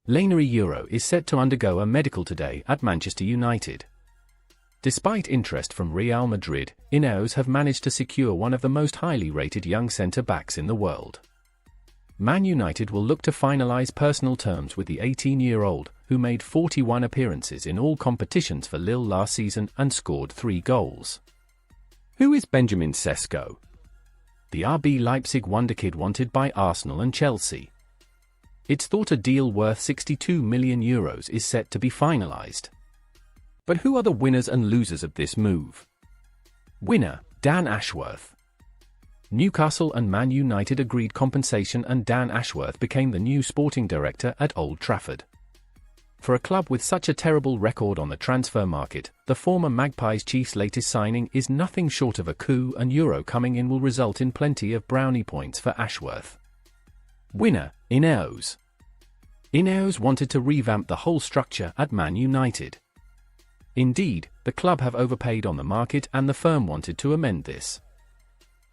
Leny Yoro is set to undergo a medical today at Manchester United. Despite interest from Real Madrid, Ineos have managed to secure one of the most highly rated young centre-backs in the world. Man United will look to finalise personal terms with the 18-year-old, who made 41 appearances in all competitions for Lille last season and scored 3 goals. Who is Benjamin Sesko? The RB Leipzig wonderkid wanted by Arsenal and Chelsea. It's thought a deal worth €62 million is set to be finalised. But who are the winners and losers of this move? Winner, Dan Ashworth. Newcastle and Man United agreed compensation and Dan Ashworth became the new sporting director at Old Trafford. For a club with such a terrible record on the transfer market, the former Magpies chief's latest signing is nothing short of a coup, and Yoro coming in will result in plenty of brownie points for Ashworth. Winner, Ineos. Ineos wanted to revamp the whole structure at Man United. Indeed, the club have overpaid on the market and the firm wanted to amend this.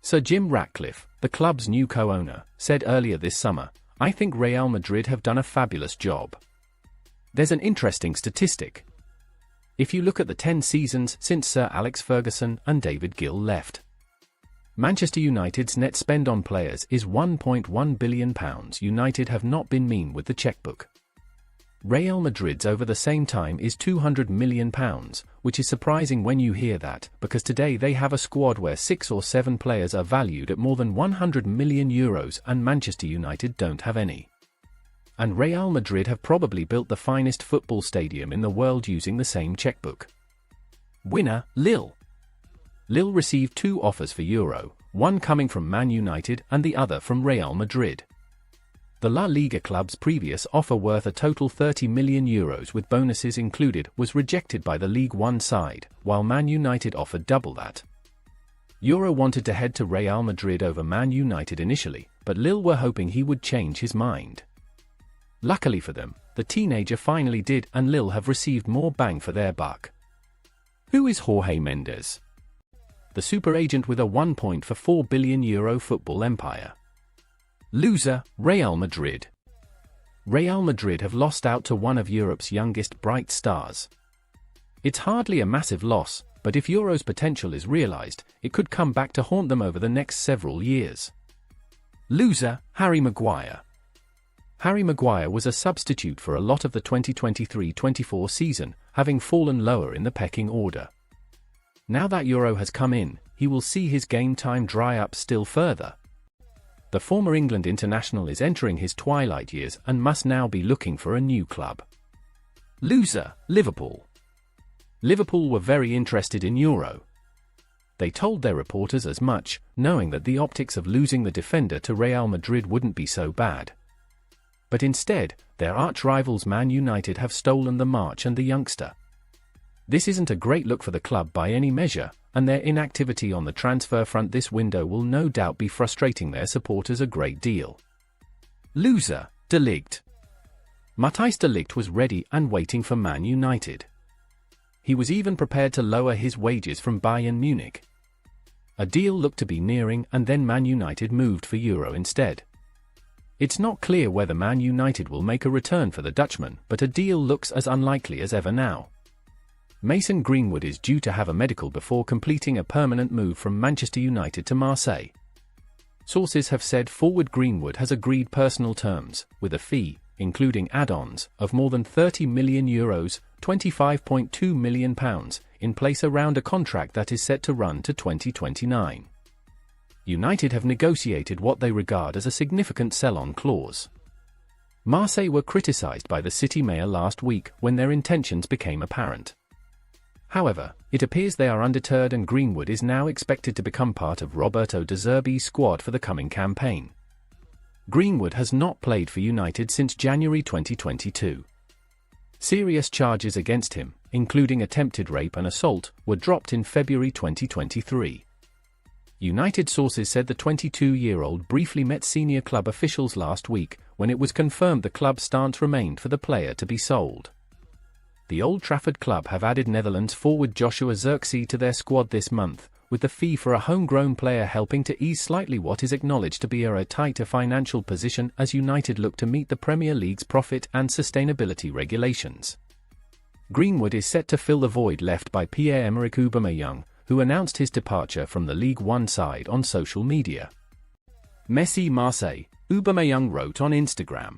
Sir Jim Ratcliffe, the club's new co-owner, said earlier this summer, "I think Real Madrid have done a fabulous job." There's an interesting statistic. If you look at the 10 seasons since Sir Alex Ferguson and David Gill left, Manchester United's net spend on players is £1.1 billion. United have not been mean with the chequebook. Real Madrid's over the same time is £200 million, which is surprising when you hear that, because today they have a squad where 6 or 7 players are valued at more than €100 million and Manchester United don't have any. And Real Madrid have probably built the finest football stadium in the world using the same chequebook. Winner, Lille. Lille received 2 offers for Yoro, one coming from Man United and the other from Real Madrid. The La Liga club's previous offer, worth a total €30 million with bonuses included, was rejected by the League One side, while Man United offered double that. Yoro wanted to head to Real Madrid over Man United initially, but Lille were hoping he would change his mind. Luckily for them, the teenager finally did, and Lille have received more bang for their buck. Who is Jorge Mendes? The super agent with a €1.44 billion football empire. Loser, Real Madrid. Real Madrid have lost out to one of Europe's youngest bright stars. It's hardly a massive loss, but if Yoro's potential is realised, it could come back to haunt them over the next several years. Loser, Harry Maguire. Harry Maguire was a substitute for a lot of the 2023-24 season, having fallen lower in the pecking order. Now that Yoro has come in, he will see his game time dry up still further. The former England international is entering his twilight years and must now be looking for a new club. Loser, Liverpool. Liverpool were very interested in Yoro. They told their reporters as much, knowing that the optics of losing the defender to Real Madrid wouldn't be so bad. But instead, their arch-rivals Man United have stolen the march and the youngster. This isn't a great look for the club by any measure, and their inactivity on the transfer front this window will no doubt be frustrating their supporters a great deal. Loser, De Ligt. Matthijs De Ligt was ready and waiting for Man United. He was even prepared to lower his wages from Bayern Munich. A deal looked to be nearing, and then Man United moved for Yoro instead. It's not clear whether Man United will make a return for the Dutchman, but a deal looks as unlikely as ever now. Mason Greenwood is due to have a medical before completing a permanent move from Manchester United to Marseille. Sources have said forward Greenwood has agreed personal terms, with a fee, including add-ons, of more than €30 million, £25.2 million, in place around a contract that is set to run to 2029. United have negotiated what they regard as a significant sell-on clause. Marseille were criticised by the city mayor last week when their intentions became apparent. However, it appears they are undeterred, and Greenwood is now expected to become part of Roberto De Zerbi's squad for the coming campaign. Greenwood has not played for United since January 2022. Serious charges against him, including attempted rape and assault, were dropped in February 2023. United sources said the 22-year-old briefly met senior club officials last week, when it was confirmed the club's stance remained for the player to be sold. The Old Trafford club have added Netherlands forward Joshua Zirkzee to their squad this month, with the fee for a homegrown player helping to ease slightly what is acknowledged to be a tighter financial position as United look to meet the Premier League's profit and sustainability regulations. Greenwood is set to fill the void left by Pierre-Emerick Aubameyang, who announced his departure from the League One side on social media. Messi Marseille, Aubameyang wrote on Instagram.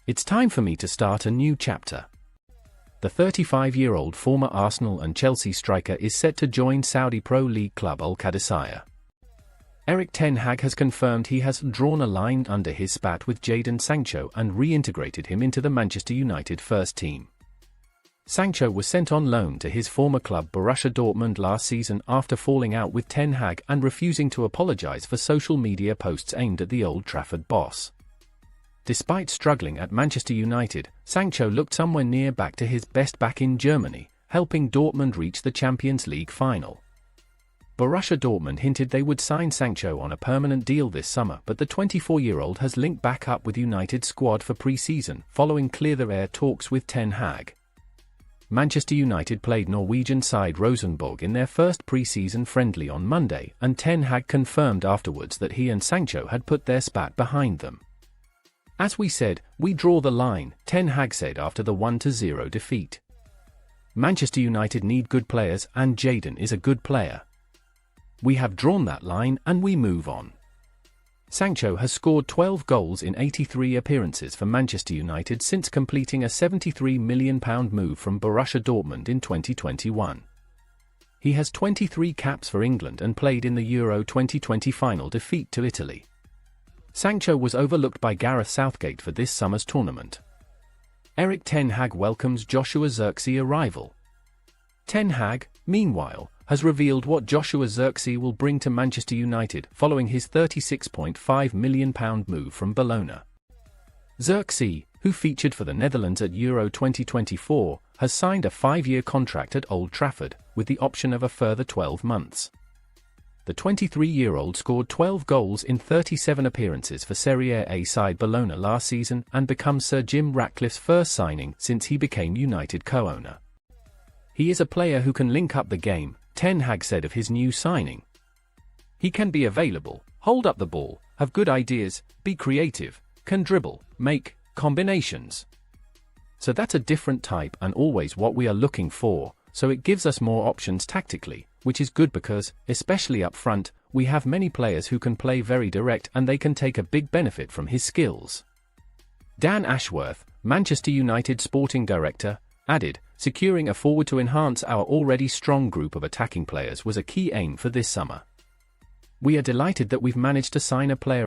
"It's time for me to start a new chapter." The 35-year-old former Arsenal and Chelsea striker is set to join Saudi Pro League club Al Qadisiyah. Erik ten Hag has confirmed he has drawn a line under his spat with Jadon Sancho and reintegrated him into the Manchester United first team. Sancho was sent on loan to his former club Borussia Dortmund last season after falling out with ten Hag and refusing to apologise for social media posts aimed at the Old Trafford boss. Despite struggling at Manchester United, Sancho looked somewhere near back to his best back in Germany, helping Dortmund reach the Champions League final. Borussia Dortmund hinted they would sign Sancho on a permanent deal this summer, but the 24-year-old has linked back up with United's squad for pre-season, following clear-the-air talks with ten Hag. Manchester United played Norwegian side Rosenborg in their first pre-season friendly on Monday, and ten Hag confirmed afterwards that he and Sancho had put their spat behind them. "As we said, we draw the line," ten Hag said after the 1-0 defeat. "Manchester United need good players and Jadon is a good player. We have drawn that line and we move on." Sancho has scored 12 goals in 83 appearances for Manchester United since completing a £73 million move from Borussia Dortmund in 2021. He has 23 caps for England and played in the Euro 2020 final defeat to Italy. Sancho was overlooked by Gareth Southgate for this summer's tournament. Erik ten Hag welcomes Joshua Zirkzee arrival. Ten Hag, meanwhile, has revealed what Joshua Zirkzee will bring to Manchester United following his £36.5 million move from Bologna. Zirkzee, who featured for the Netherlands at Euro 2024, has signed a 5-year contract at Old Trafford, with the option of a further 12 months. The 23-year-old scored 12 goals in 37 appearances for Serie A side Bologna last season and becomes Sir Jim Ratcliffe's first signing since he became United co-owner. "He is a player who can link up the game," ten Hag said of his new signing. "He can be available, hold up the ball, have good ideas, be creative, can dribble, make combinations. So that's a different type and always what we are looking for, so it gives us more options tactically, which is good because, especially up front, we have many players who can play very direct and they can take a big benefit from his skills." Dan Ashworth, Manchester United sporting director, added, "Securing a forward to enhance our already strong group of attacking players was a key aim for this summer. We are delighted that we've managed to sign a player